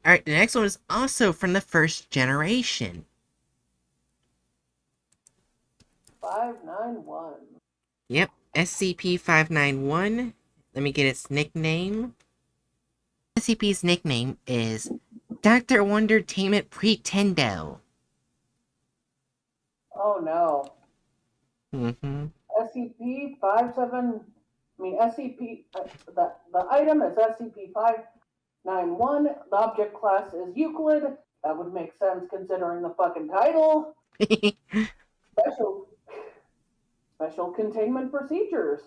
Alright, the next one is also from the first generation. 591. Yep, SCP-591. Let me get its nickname. SCP's nickname is Dr. Wondertainment Pretendo. Oh no. Mm-hmm. SCP-57, SCP, the item is SCP-591. The object class is Euclid. That would make sense considering the fucking title. Special containment procedures.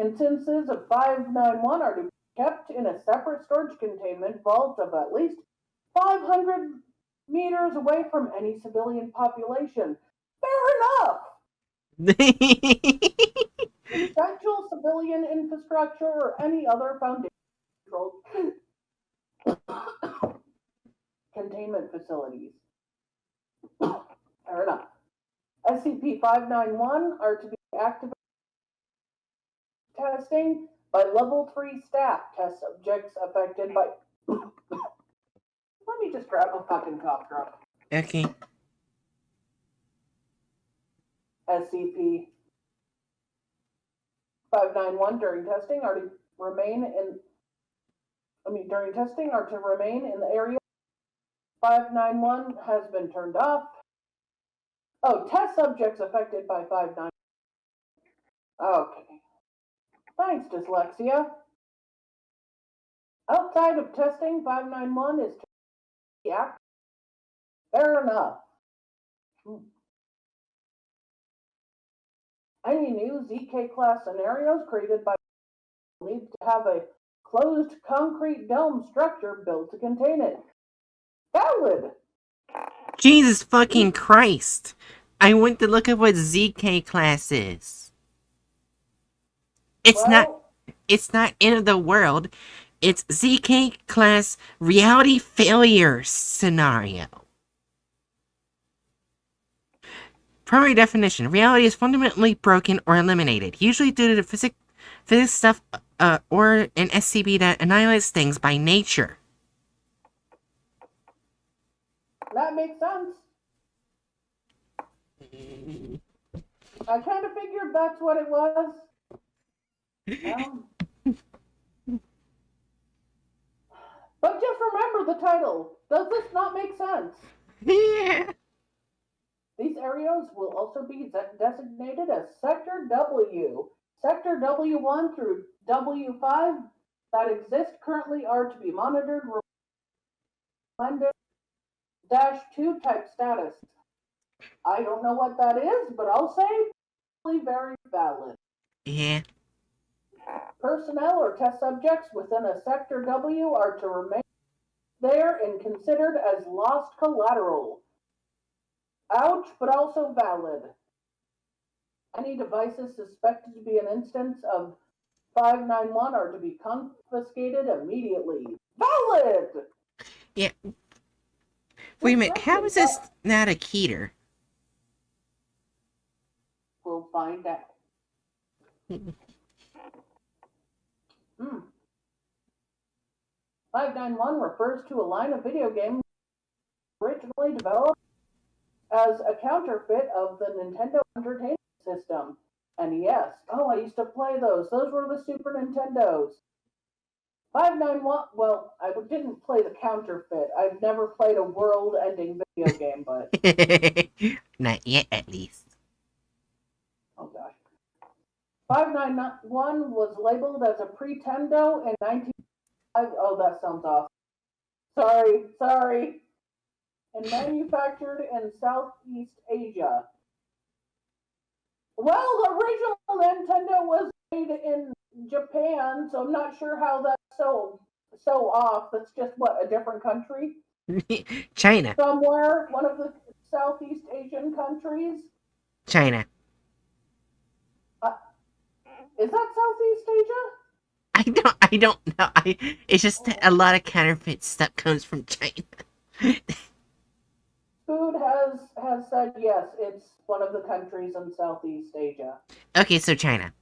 Instances of 591 are to be kept in a separate storage containment vault of at least 500 meters away from any civilian population. Fair enough! Essential civilian infrastructure or any other foundation-controlled containment facilities. Fair enough. SCP-591 are to be activated testing by level 3 staff. Test subjects affected by... Let me just grab a fucking cough drop. Okay. SCP-591 during testing are to remain in the area. 591 has been turned off. Oh, test subjects affected by 591. Okay. Thanks, dyslexia. Outside of testing, 591 is to be active. Fair enough. Any new ZK class scenarios created by need to have a closed concrete dome structure built to contain it. Valid! Jesus fucking Christ! I went to look up what ZK class is. It's not end of the world. It's ZK class reality failure scenario. Primary definition: reality is fundamentally broken or eliminated, usually due to physics stuff or an SCP that annihilates things by nature. That makes sense. I kind of figured that's what it was. But just remember the title. Does this not make sense? Yeah. These areas will also be designated as Sector W. Sector W1 through W5 that exist currently are to be monitored. -2 type status. I don't know what that is, but I'll say very valid. Yeah. Personnel or test subjects within a Sector W are to remain there and considered as lost collateral. Ouch, but also valid. Any devices suspected to be an instance of 591 are to be confiscated immediately. Valid! Yeah. Wait a minute, how is this not a Keter? We'll find out. 591 refers to a line of video games originally developed as a counterfeit of the Nintendo Entertainment System. NES. Oh, I used to play those. Those were the Super Nintendos. 591, well, I didn't play the counterfeit. I've never played a world-ending video game, but... Not yet, at least. Oh, gosh. 591 was labeled as a Pretendo in 19... Oh, that sounds off. Sorry. And manufactured in Southeast Asia. Well, the original Nintendo was made in Japan, so I'm not sure how that's so off. That's just, what, a different country? China. Somewhere, one of the Southeast Asian countries? China. Is that Southeast Asia? I don't know. It's just a lot of counterfeit stuff comes from China. Food has said yes, it's one of the countries in Southeast Asia. Okay, so China.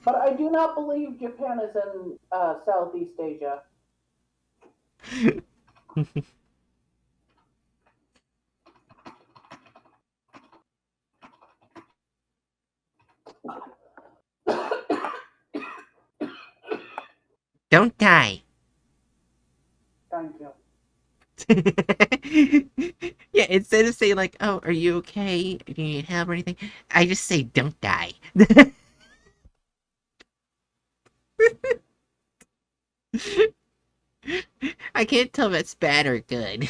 But I do not believe Japan is in Southeast Asia. Don't die. Thank you. Yeah, instead of saying like, "Oh, are you okay? Do you need help or anything?" I just say, "Don't die." I can't tell if that's bad or good.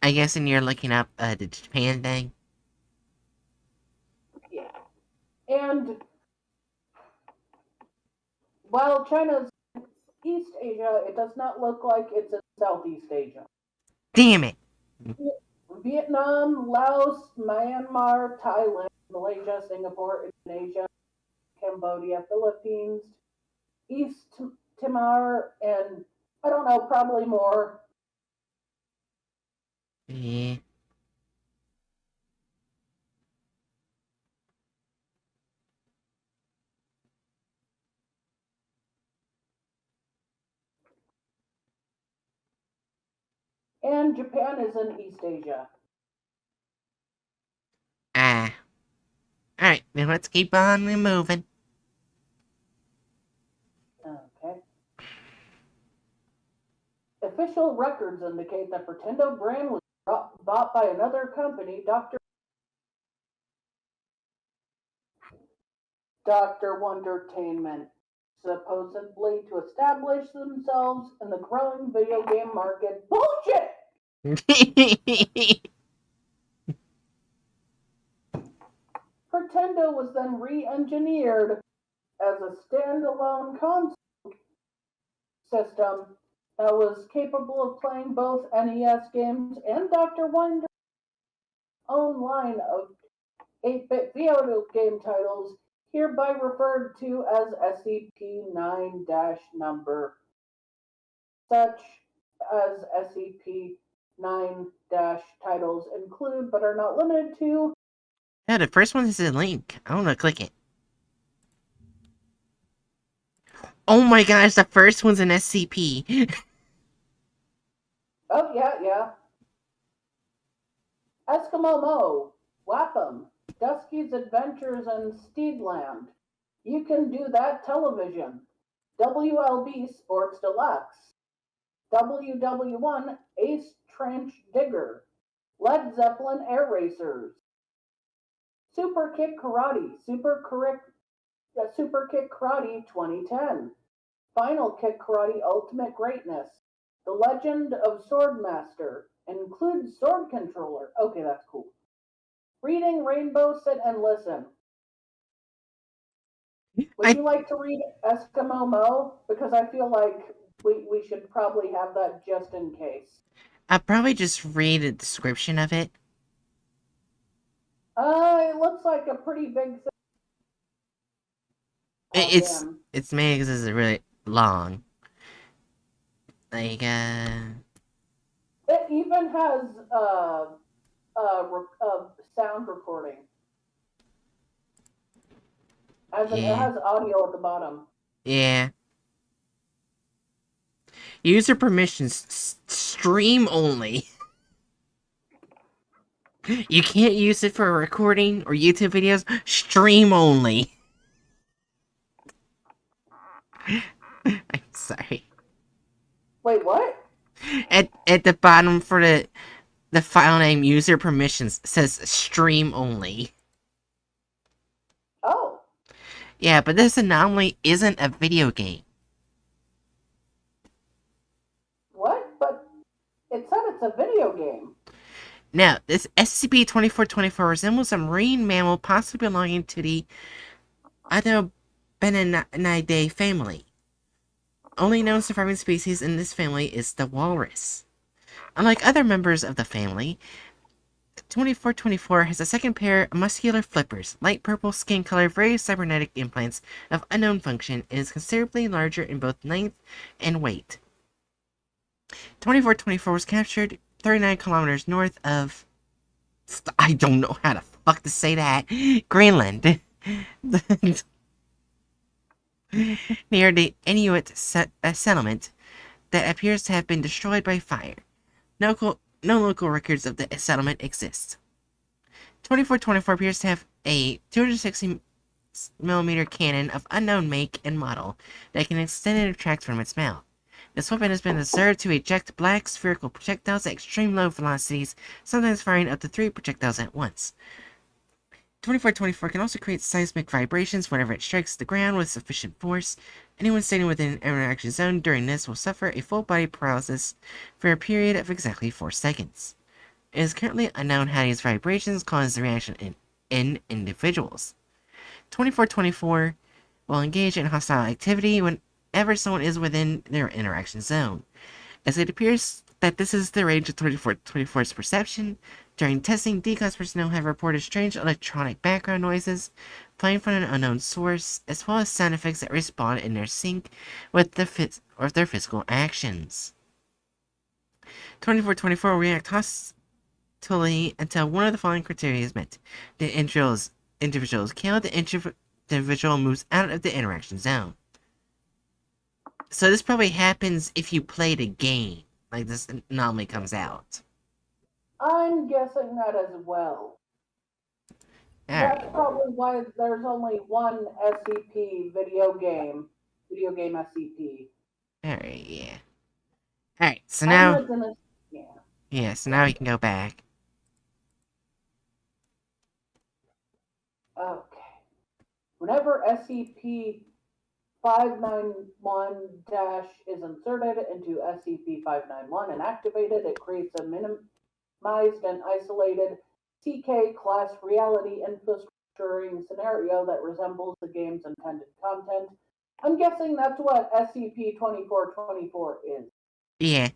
I guess when you're looking up the Japan thing. Yeah. And while China's East Asia, it does not look like it's in Southeast Asia. Damn it! Vietnam, Laos, Myanmar, Thailand, Malaysia, Singapore, Indonesia, Cambodia, Philippines, East Timor, and I don't know, probably more. Yeah. And Japan is in East Asia. Ah. Alright, then let's keep on moving. Okay. Official records indicate that Pretendo brand was bought by another company, Dr. Wondertainment, supposedly to establish themselves in the growing video game market. Bullshit! Pretendo was then re-engineered as a standalone console system that was capable of playing both NES games and Dr. Wonder's own line of 8-bit video game titles, hereby referred to as SCP-9-number, such as SCP-9- titles include but are not limited to. Yeah, the first one is a link. I want to click it. Oh my gosh, the first one's an SCP. Oh, yeah. Eskimo Mo, Wapham, Dusky's Adventures in Steedland. You Can Do That Television. WLB Sports Deluxe. WW1 Ace Trench Digger. Led Zeppelin Air Racers. Super Kick Karate. Super Kick Karate 2010. Final Kick Karate Ultimate Greatness. The Legend of Swordmaster. Includes sword controller. Okay, that's cool. Reading Rainbow Sit and Listen. Would you like to read Eskimo Mo? Because I feel like we should probably have that just in case. I'll probably just read a description of it. It looks like a pretty big thing. It's made because it's really long. Like, It even has sound recording. It has audio at the bottom. Yeah. User permissions, stream only. You can't use it for recording or YouTube videos, stream only. I'm sorry. Wait, what? At the bottom for the file name user permissions says stream only. Oh. Yeah, but this anomaly isn't a video game. What? But it said it's a video game. Now, this SCP-2424 resembles a marine mammal possibly belonging to the Adobenidae family. Only known surviving species in this family is the walrus. Unlike other members of the family, 2424 has a second pair of muscular flippers, light purple skin color, various cybernetic implants of unknown function, and is considerably larger in both length and weight. 2424 was captured 39 kilometers north of... I don't know how the fuck to say that. Greenland. near the Inuit settlement that appears to have been destroyed by fire. No local records of the settlement exist. 2424 appears to have a 260mm cannon of unknown make and model that can extend and retract from its mouth. This weapon has been observed to eject black spherical projectiles at extreme low velocities, sometimes firing up to 3 projectiles at once. 2424 can also create seismic vibrations whenever it strikes the ground with sufficient force. Anyone standing within an interaction zone during this will suffer a full body paralysis for a period of exactly 4 seconds. It is currently unknown how these vibrations cause the reaction in individuals. 2424 will engage in hostile activity whenever someone is within their interaction zone, as it appears that this is the range of 2424's perception. During testing, DCOS personnel have reported strange electronic background noises playing from an unknown source, as well as sound effects that respond in their sync with their physical actions. 2424 will react hostilely until one of the following criteria is met. The individual is killed, the individual moves out of the interaction zone. So this probably happens if you play the game. Like, this anomaly comes out. I'm guessing that as well. That's probably why there's only one SCP video game SCP. Alright, yeah. Alright, so now... Yeah. Yeah, so now we can go back. Okay. Whenever SCP-591- is inserted into SCP-591 and activated, it creates a minimized and isolated CK class reality infrastructuring scenario that resembles the game's intended content. I'm guessing that's what SCP-2424 is. Yeah.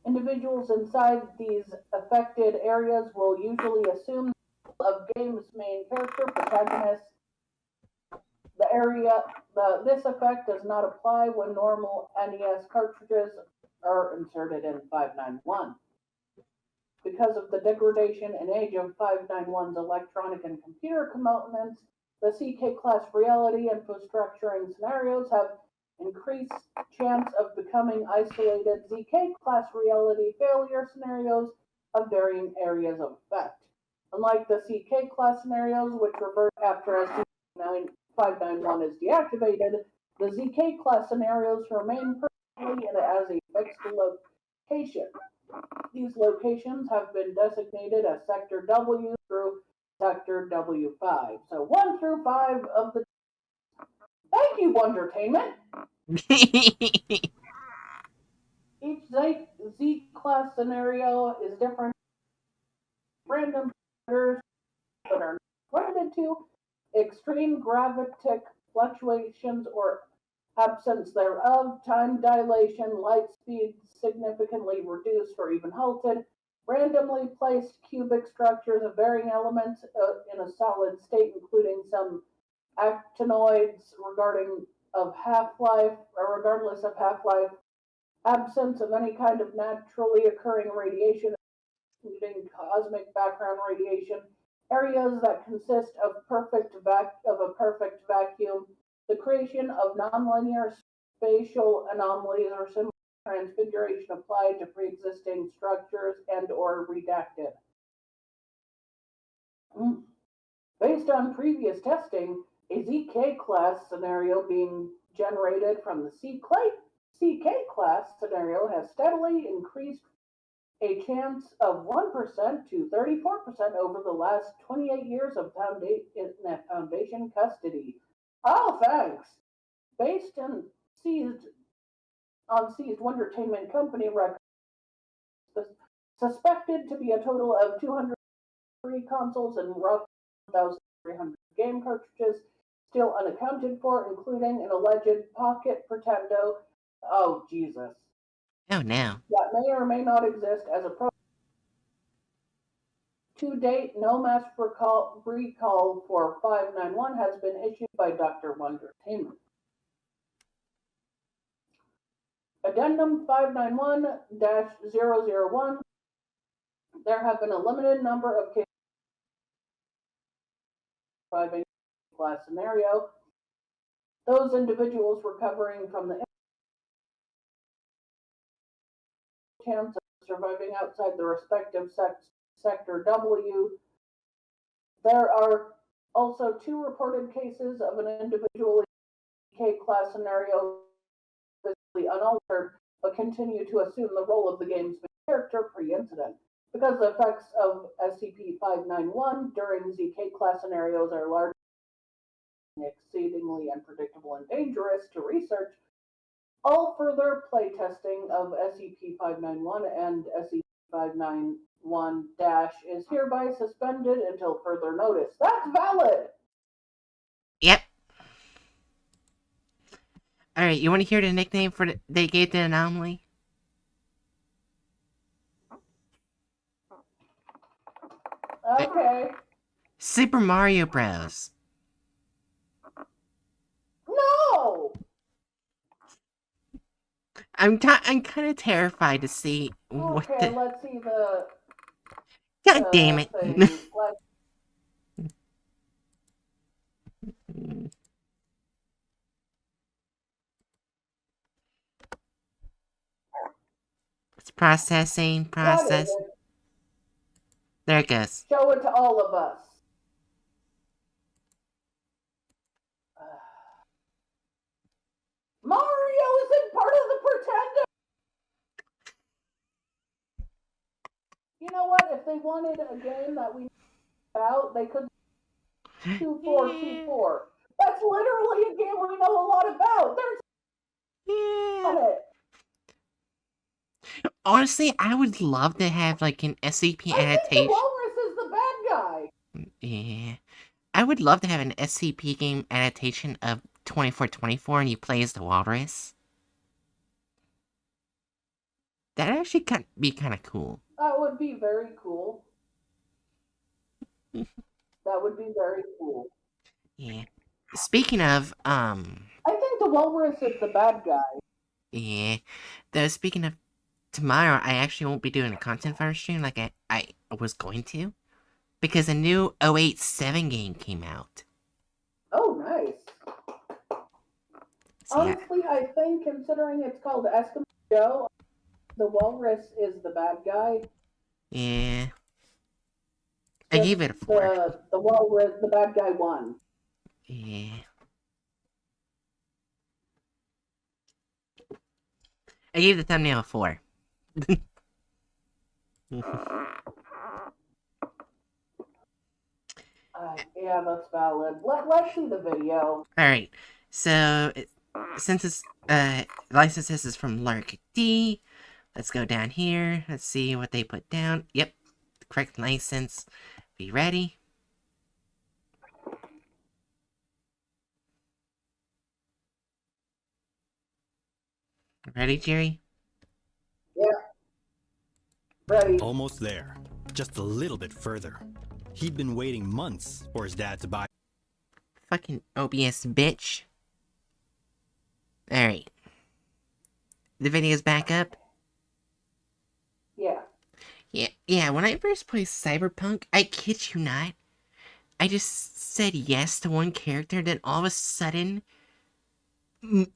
Individuals inside these affected areas will usually assume the of game's main character protagonist. This effect does not apply when normal NES cartridges are inserted in 591. Because of the degradation and age of 591's electronic and computer components, the CK class reality infrastructuring scenarios have increased chance of becoming isolated ZK class reality failure scenarios of varying areas of effect. Unlike the CK class scenarios, which revert after SCP-591 is deactivated, the ZK class scenarios remain permanently as a fixed location. These locations have been designated as Sector W through Sector W5. So 1 through 5 of the... Thank you, Wondertainment! Each Z-class scenario is different. Random triggers that are limited to extreme gravitic fluctuations or absence thereof, time dilation, light speed significantly reduced or even halted, randomly placed cubic structures of varying elements in a solid state, including some actinoids regardless of half-life, absence of any kind of naturally occurring radiation, including cosmic background radiation, areas that consist of a perfect vacuum, the creation of nonlinear spatial anomalies or similar transfiguration applied to pre-existing structures and or redacted. Based on previous testing, a ZK class scenario being generated from the CK class scenario has steadily increased a chance of 1% to 34% over the last 28 years of Foundation custody. Oh, thanks. Based on seized Wondertainment Company records, suspected to be a total of 203 consoles and roughly 1,300 game cartridges still unaccounted for, including an alleged Pocket Pretendo. Oh, Jesus. Oh, no. That may or may not exist as a program. To date, no mass recall for 591 has been issued by Dr. Wondertainment. Addendum 591-001. There have been a limited number of cases of class scenario. Those individuals recovering from the chance of surviving outside the respective Sector W. There are also 2 reported cases of an individual in K class scenario physically unaltered, but continue to assume the role of the game's main character pre-incident. Because the effects of SCP-591 during ZK class scenarios are largely exceedingly unpredictable and dangerous to research, all further playtesting of SCP-591 and SCP-591- is hereby suspended until further notice. That's valid! Yep. Alright, you want to hear the nickname they gave the anomaly? Okay. Super Mario Bros. No! I'm kind of terrified to see what Okay, let's see the... God damn it. It's processing. There it goes. Show it to all of us. Mario isn't part of the Pretender! You know what? If they wanted a game that we knew about, they could 2424. That's literally a game we know a lot about. There's on it. Honestly, I would love to have like an SCP I adaptation. think the walrus is the bad guy. Yeah. I would love to have an SCP game adaptation of 2424 and you play as the walrus. That'd actually be kind of cool. That would be very cool. That would be very cool. Yeah. Speaking of, I think the walrus is the bad guy. Yeah. Though, speaking of tomorrow, I actually won't be doing a content farm stream like I was going to. Because a new 087 game came out. Oh, nice. So, honestly, I think considering it's called Eskimo Joe, the walrus is the bad guy. Yeah. I gave it a 4. The walrus, the bad guy won. Yeah. I gave the thumbnail a 4. Yeah, that's valid. Let's see the video. Alright, so, since it's, licenses is from Lark D, let's go down here, let's see what they put down. Yep, the correct license. Be ready. Ready, Jerry? Yeah. Ready. Almost there. Just a little bit further. He'd been waiting months for his dad to buy. Fucking OBS bitch. Alright. The video's back up? Yeah. Yeah, when I first played Cyberpunk, I kid you not, I just said yes to one character, then all of a sudden,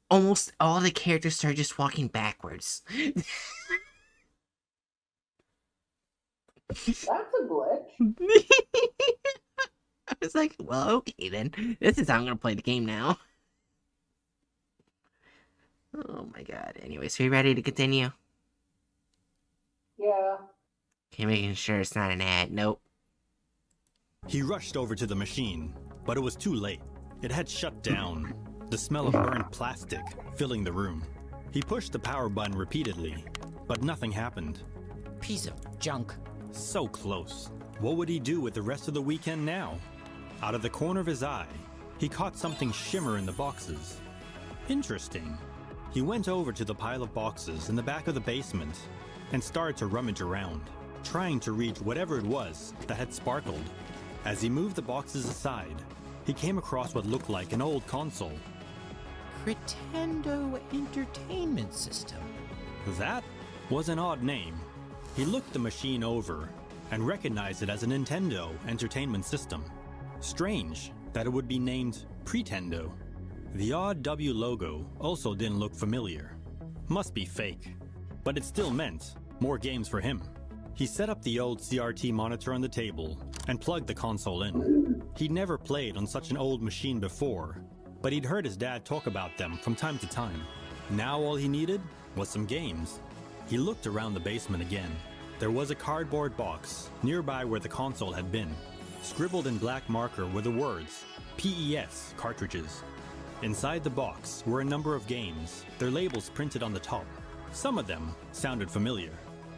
almost all the characters started just walking backwards. That's a glitch. I was like, well, okay then. This is how I'm gonna play the game now. Oh my god. Anyways, are you ready to continue? Yeah. Okay, making sure it's not an ad. Nope. He rushed over to the machine, but it was too late. It had shut down, the smell of burnt plastic filling the room. He pushed the power button repeatedly, but nothing happened. Piece of junk. So close. What would he do with the rest of the weekend now? Out of the corner of his eye, he caught something shimmer in the boxes. Interesting. He went over to the pile of boxes in the back of the basement and started to rummage around, trying to reach whatever it was that had sparkled. As he moved the boxes aside, he came across what looked like an old console. Pretendo Entertainment System. That was an odd name. He looked the machine over and recognized it as a Nintendo Entertainment System. Strange that it would be named Pretendo. The odd W logo also didn't look familiar. Must be fake. But it still meant more games for him. He set up the old CRT monitor on the table and plugged the console in. He'd never played on such an old machine before, but he'd heard his dad talk about them from time to time. Now all he needed was some games. He looked around the basement again. There was a cardboard box nearby where the console had been. Scribbled in black marker were the words, PES cartridges. Inside the box were a number of games, their labels printed on the top. Some of them sounded familiar.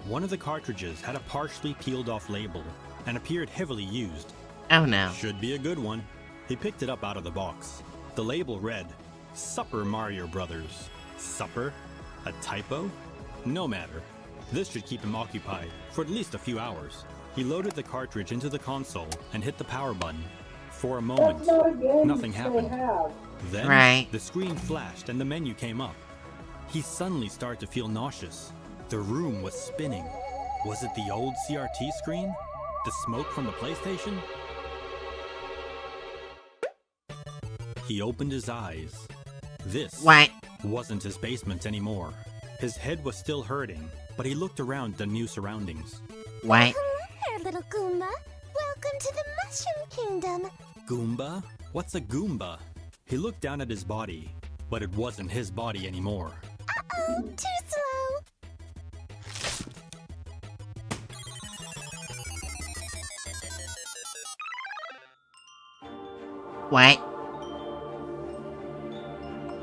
One of the cartridges had a partially peeled off label and appeared heavily used. Oh no. Should be a good one. He picked it up out of the box. The label read, Super Mario Brothers. Supper? A typo? No matter. This should keep him occupied for at least a few hours. He loaded the cartridge into the console and hit the power button. For a moment, That's not a game nothing they happened. have. Then, the screen flashed and the menu came up. He suddenly started to feel nauseous. The room was spinning. Was it the old CRT screen? The smoke from the PlayStation? He opened his eyes. This wasn't his basement anymore. His head was still hurting, but he looked around the new surroundings. Hello there, little Goomba. Welcome to the Mushroom Kingdom. Goomba? What's a Goomba? He looked down at his body, but it wasn't his body anymore. Uh-oh, too slow. What?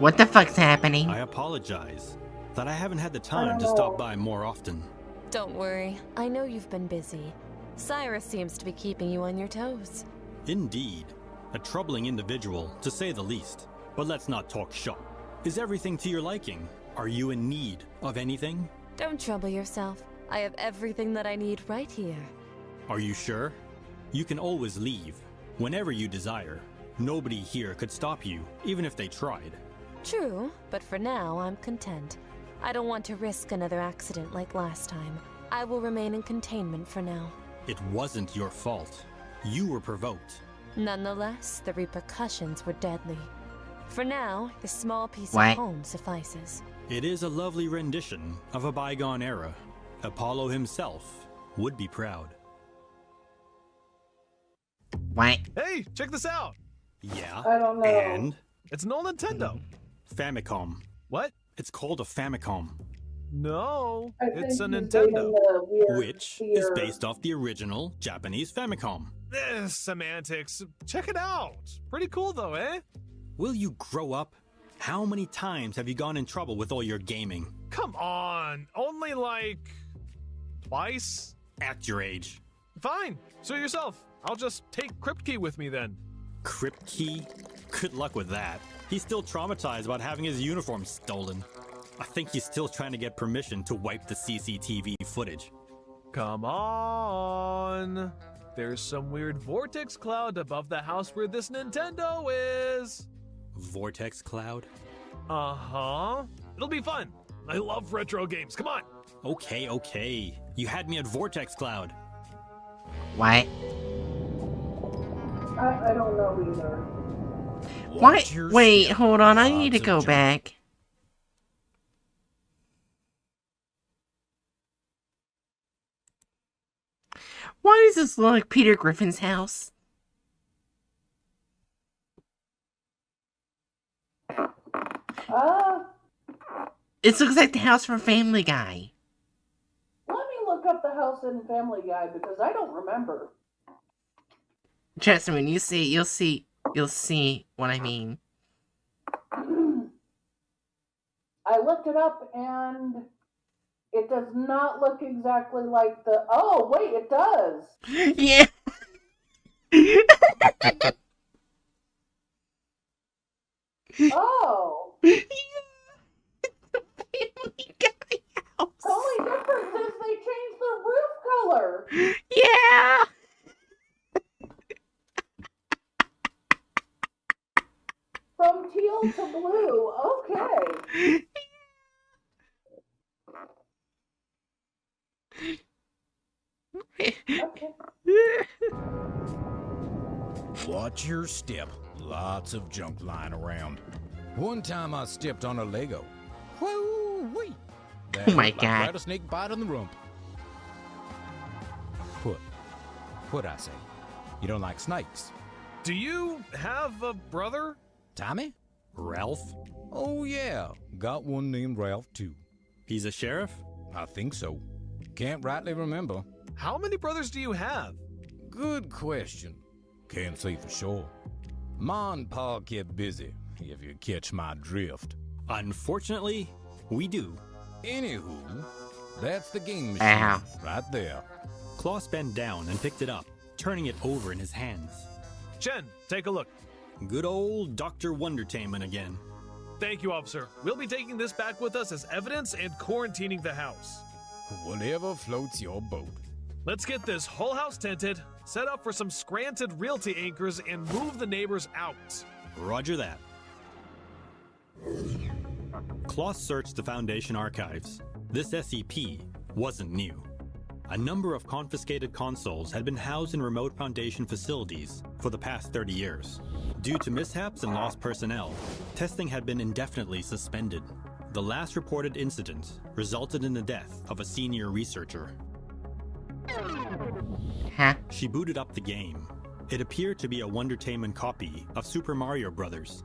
What the fuck's happening? I apologize that I haven't had the time to stop by more often. Don't worry, I know you've been busy. Cyrus seems to be keeping you on your toes. Indeed. A troubling individual, to say the least. But let's not talk shop. Is everything to your liking? Are you in need of anything? Don't trouble yourself. I have everything that I need right here. Are you sure? You can always leave, whenever you desire. Nobody here could stop you, even if they tried. True, but for now, I'm content. I don't want to risk another accident like last time. I will remain in containment for now. It wasn't your fault. You were provoked. Nonetheless, the repercussions were deadly. For now, this small piece of home suffices. It is a lovely rendition of a bygone era. Apollo himself would be proud. What? Hey, check this out! Yeah? I don't know. And? It's an old Nintendo. Famicom. What? It's called a Famicom. No, I it's a think he's Nintendo. reading the weird Which is fear. based off the original Japanese Famicom. Semantics. Check it out. Pretty cool though, eh? Will you grow up? How many times have you gone in trouble with all your gaming? Come on. Only like twice? At your age. Fine. Sue yourself. I'll just take Crypt Key with me then. Crypt Key? Good luck with that. He's still traumatized about having his uniform stolen. I think he's still trying to get permission to wipe the CCTV footage. Come on. There's some weird vortex cloud above the house where this Nintendo is. Vortex cloud? Uh-huh. It'll be fun. I love retro games. Come on. Okay. You had me at Vortex cloud. What? I don't know either. What? Wait, hold on. I need to go back. Why does this look like Peter Griffin's house? It looks like the house from Family Guy. Let me look up the house in Family Guy because I don't remember. Trust me, when you see it, you'll see what I mean. I looked it up and it does not look exactly like the... Oh, wait, it does. Yeah. Oh. Yeah. It's the Family Guy house. The only difference is they changed the roof color. Yeah. From teal to blue. Okay. Okay. Watch your step, Lots of junk lying around. One time I stepped on a Lego. Whoo-wee! Oh my God. Rattlesnake bite on the rump. What'd I say? You don't like snakes? Do you have a brother? Tommy? Ralph? Oh yeah, got one named Ralph too. He's a sheriff? I think so. Can't rightly remember. How many brothers do you have? Good question. Can't say for sure. Ma and Pa kept busy, if you catch my drift. Unfortunately, we do. Anywho, that's the game machine Ow. right there. Klaus bent down and picked it up, turning it over in his hands. Chen, take a look. Good old Dr. Wondertainment again. Thank you, officer. We'll be taking this back with us as evidence and quarantining the house. Whatever floats your boat. Let's get this whole house tented, set up for some Scranton Realty anchors, and move the neighbors out. Roger that. Klaus searched the Foundation archives. This SCP wasn't new. A number of confiscated consoles had been housed in remote Foundation facilities for the past 30 years. Due to mishaps and lost personnel, testing had been indefinitely suspended. The last reported incident resulted in the death of a senior researcher. Huh? She booted up the game. It appeared to be a Wondertainment copy of Super Mario Bros.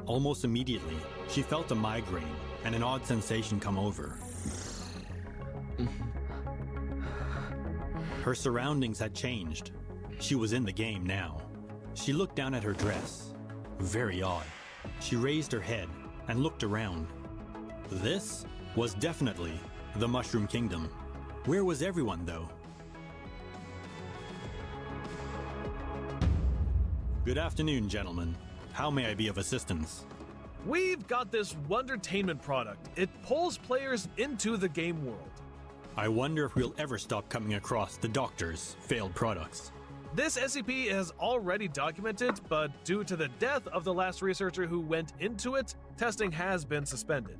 Almost immediately, she felt a migraine and an odd sensation come over. Her surroundings had changed. She was in the game now. She looked down at her dress. Very odd. She raised her head and looked around. This was definitely the Mushroom Kingdom. Where was everyone, though? Good afternoon, gentlemen. How may I be of assistance? We've got this Wondertainment product. It pulls players into the game world. I wonder if we'll ever stop coming across the Doctor's failed products. This SCP is already documented, but due to the death of the last researcher who went into it, testing has been suspended.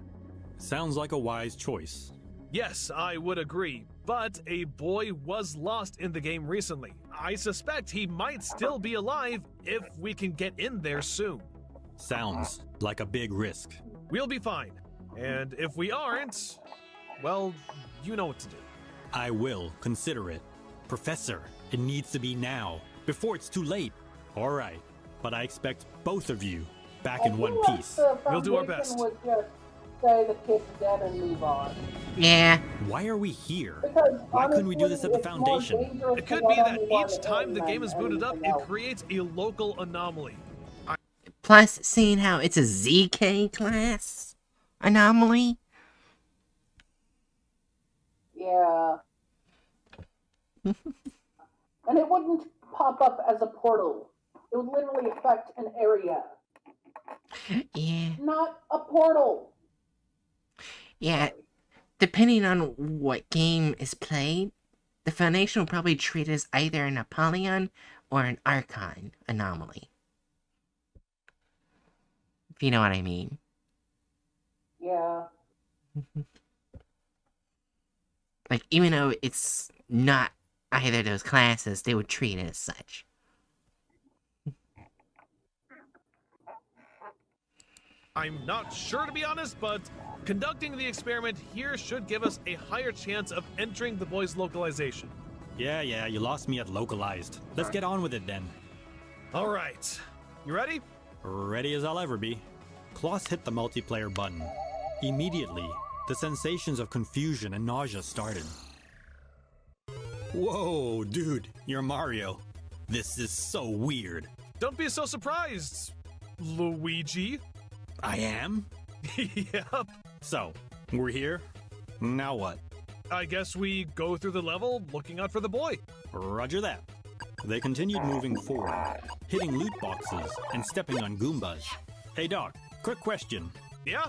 Sounds like a wise choice. Yes, I would agree, but a boy was lost in the game recently. I suspect he might still be alive if we can get in there soon. Sounds like a big risk. We'll be fine. And if we aren't, well, you know what to do. I will consider it. Professor, it needs to be now, before it's too late. All right, but I expect both of you back in one piece. We'll do our best. Would just say the kid's dead and move on. Yeah. Why are we here? Because Why couldn't we do this at the honestly, it's more Foundation? dangerous It to could let be that anyone each time in the game than is booted up, anything it else. creates a local anomaly. Plus, seeing how it's a ZK class anomaly. Yeah. And it wouldn't pop up as a portal. It would literally affect an area, Yeah. not a portal. Yeah. Depending on what game is played, the Foundation will probably treat it as either an Apollyon or an Archon anomaly. If you know what I mean. Yeah. Like, even though it's not either of those classes, they would treat it as such. I'm not sure, to be honest, but conducting the experiment here should give us a higher chance of entering the boy's localization. Yeah, you lost me at localized. Let's get on with it then. All right. You ready? Ready as I'll ever be. Klaus hit the multiplayer button. Immediately, the sensations of confusion and nausea started. Whoa, dude, you're Mario. This is so weird. Don't be so surprised, Luigi. I am? Yep. So, we're here? Now what? I guess we go through the level looking out for the boy. Roger that. They continued moving forward, hitting loot boxes and stepping on Goombas. Hey Doc, quick question. Yeah?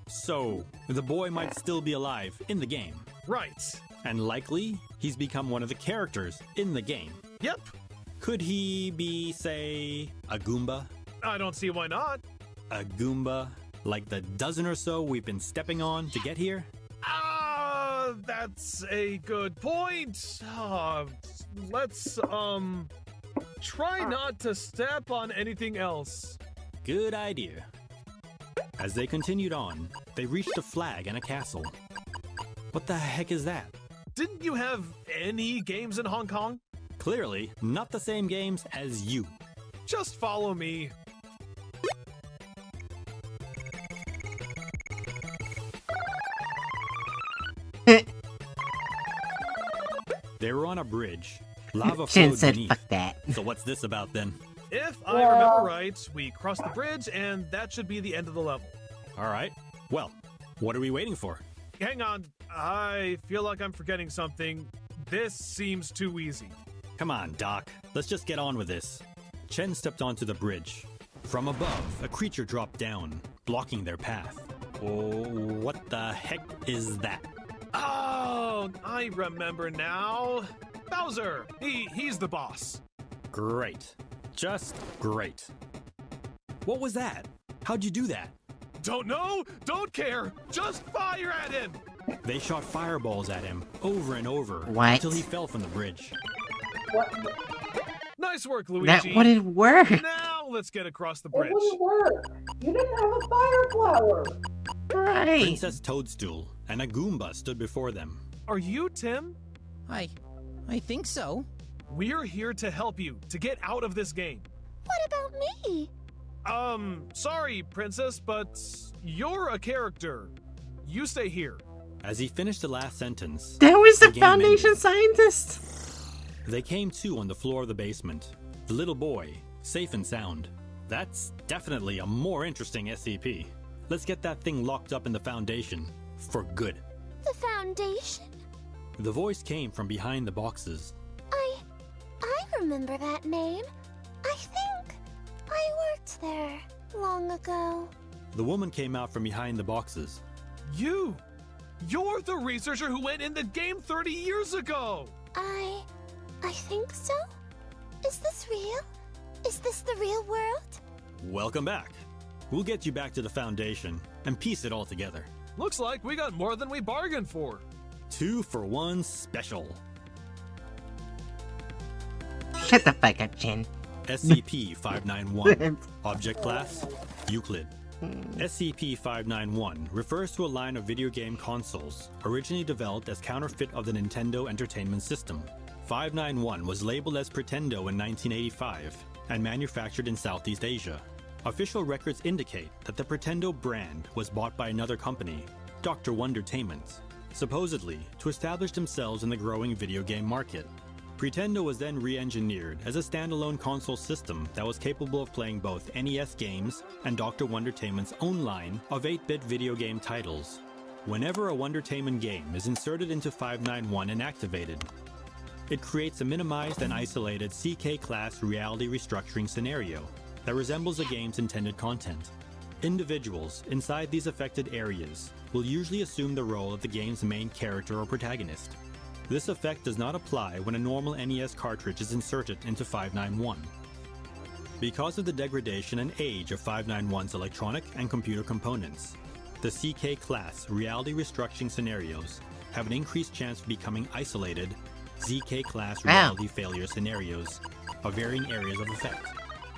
So, the boy might still be alive in the game, Right. and likely he's become one of the characters in the game. Yep. Could he be, say, a Goomba? I don't see why not. A Goomba like the dozen or so we've been stepping on to get here? That's a good point. Let's, try not to step on anything else. Good idea. As they continued on, they reached a flag and a castle. What the heck is that? Didn't you have any games in Hong Kong? Clearly, not the same games as you. Just follow me. They were on a bridge. Lava Chin flowed said, beneath. fuck that. So what's this about then? If I remember right, we crossed the bridge and that should be the end of the level. Alright, well, what are we waiting for? Hang on, I feel like I'm forgetting something. This seems too easy. Come on, Doc. Let's just get on with this. Chen stepped onto the bridge. From above, a creature dropped down, blocking their path. Oh, what the heck is that? Oh, I remember now. Bowser! He's the boss. Great. Just great. What was that? How'd you do that? Don't know, don't care, just fire at him! They shot fireballs at him over and over What? until he fell from the bridge. What? Nice work, Luigi. That wouldn't work. Now let's get across the It bridge. wouldn't work. You didn't have a fire flower. Right. Princess Toadstool and a Goomba stood before them. Are you Tim? I think so. We're here to help you to get out of this game. What about me? Sorry, Princess, but you're a character. You stay here. As he finished the last sentence, That was the game Foundation ended. scientist. They came to on the floor of the basement. The little boy, safe and sound. That's definitely a more interesting SCP. Let's get that thing locked up in the Foundation. For good. The Foundation? The voice came from behind the boxes. I remember that name. I think I worked there long ago. The woman came out from behind the boxes. You're the researcher who went in the game 30 years ago! I think so? Is this real? Is this the real world? Welcome back. We'll get you back to the Foundation and piece it all together. Looks like we got more than we bargained for. 2-for-1 special. Shut the fuck up, Chin. SCP-591. Object Class: Euclid. SCP-591 refers to a line of video game consoles originally developed as counterfeit of the Nintendo Entertainment System. 591 was labeled as Pretendo in 1985 and manufactured in Southeast Asia. Official records indicate that the Pretendo brand was bought by another company, Dr. Wondertainment, supposedly to establish themselves in the growing video game market. Pretendo was then re-engineered as a standalone console system that was capable of playing both NES games and Dr. Wondertainment's own line of 8-bit video game titles. Whenever a Wondertainment game is inserted into 591 and activated, it creates a minimized and isolated CK-class reality restructuring scenario that resembles the game's intended content. Individuals inside these affected areas will usually assume the role of the game's main character or protagonist. This effect does not apply when a normal NES cartridge is inserted into 591. Because of the degradation and age of 591's electronic and computer components, the CK-class reality restructuring scenarios have an increased chance of becoming isolated ZK-class reality failure scenarios of varying areas of effect.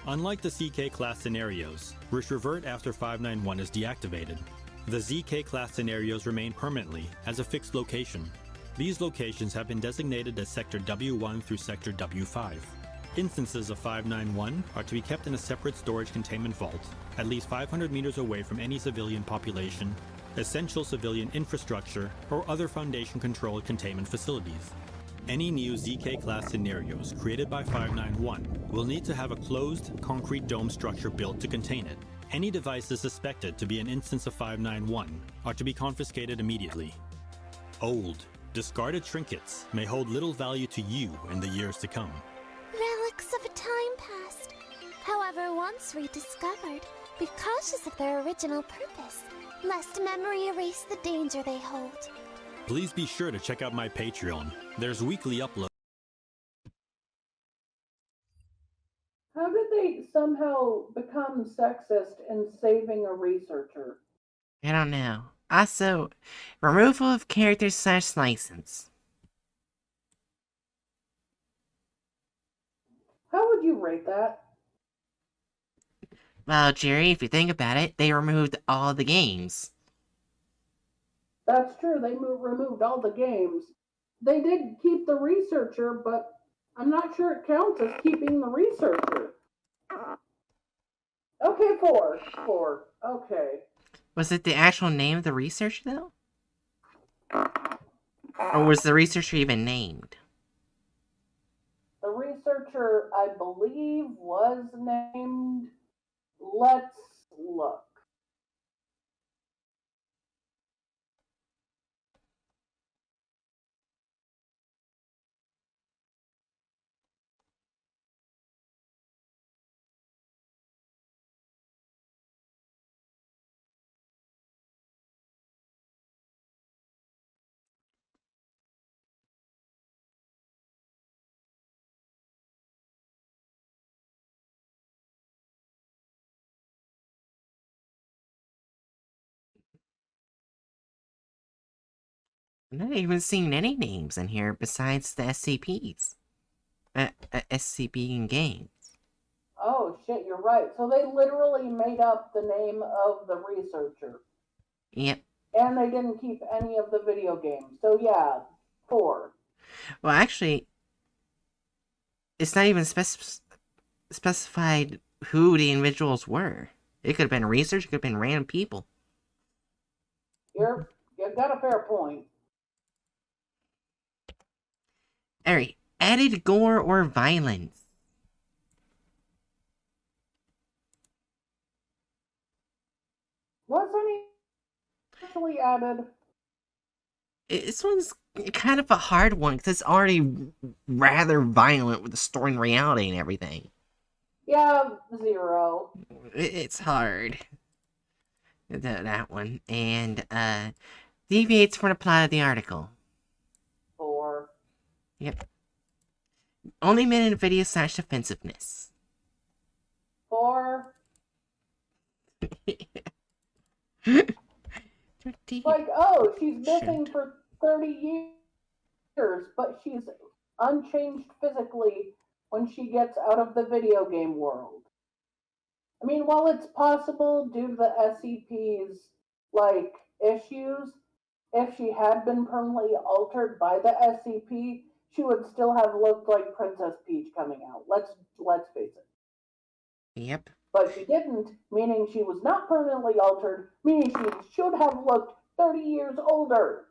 Unlike the CK-class scenarios, which revert after 591 is deactivated, the ZK-class scenarios remain permanently as a fixed location. These locations have been designated as Sector W1 through Sector W5. Instances of 591 are to be kept in a separate storage containment vault, at least 500 meters away from any civilian population, essential civilian infrastructure, or other Foundation-controlled containment facilities. Any new ZK-class scenarios created by 591 will need to have a closed, concrete dome structure built to contain it. Any devices suspected to be an instance of 591 are to be confiscated immediately. Old, discarded trinkets may hold little value to you in the years to come. Relics of a time past. However, once rediscovered, be cautious of their original purpose, lest memory erase the danger they hold. Please be sure to check out my Patreon. There's weekly uploads. How did they somehow become sexist in saving a researcher? I don't know. Also, removal of characters / license. How would you rate that? Well, Jerry, if you think about it, they removed all the games. That's true, they removed all the games. They did keep the researcher, but I'm not sure it counts as keeping the researcher. Okay, four. Okay. Was it the actual name of the researcher, though? Or was the researcher even named? The researcher, I believe, was named. Let's look. I'm not even seeing any names in here besides the SCPs. SCP in games. Oh shit, you're right. So they literally made up the name of the researcher. Yep. And they didn't keep any of the video games. So yeah, 4. Well, actually, it's not even specified who the individuals were. It could have been research, it could have been random people. You've got a fair point. Alright, added gore or violence. Was any actually added? This one's kind of a hard one, because it's already rather violent with the story and reality and everything. Yeah, 0. It's hard. That one. And, deviates from the plot of the article. 4. Yep. Only men in video / offensiveness. 4. Like, oh, she's missing for 30 years, but she's unchanged physically when she gets out of the video game world. I mean, while it's possible due to the SCP's, like, issues, if she had been permanently altered by the SCP, she would still have looked like Princess Peach coming out. Let's face it. Yep. But she didn't, meaning she was not permanently altered, meaning she should have looked 30 years older.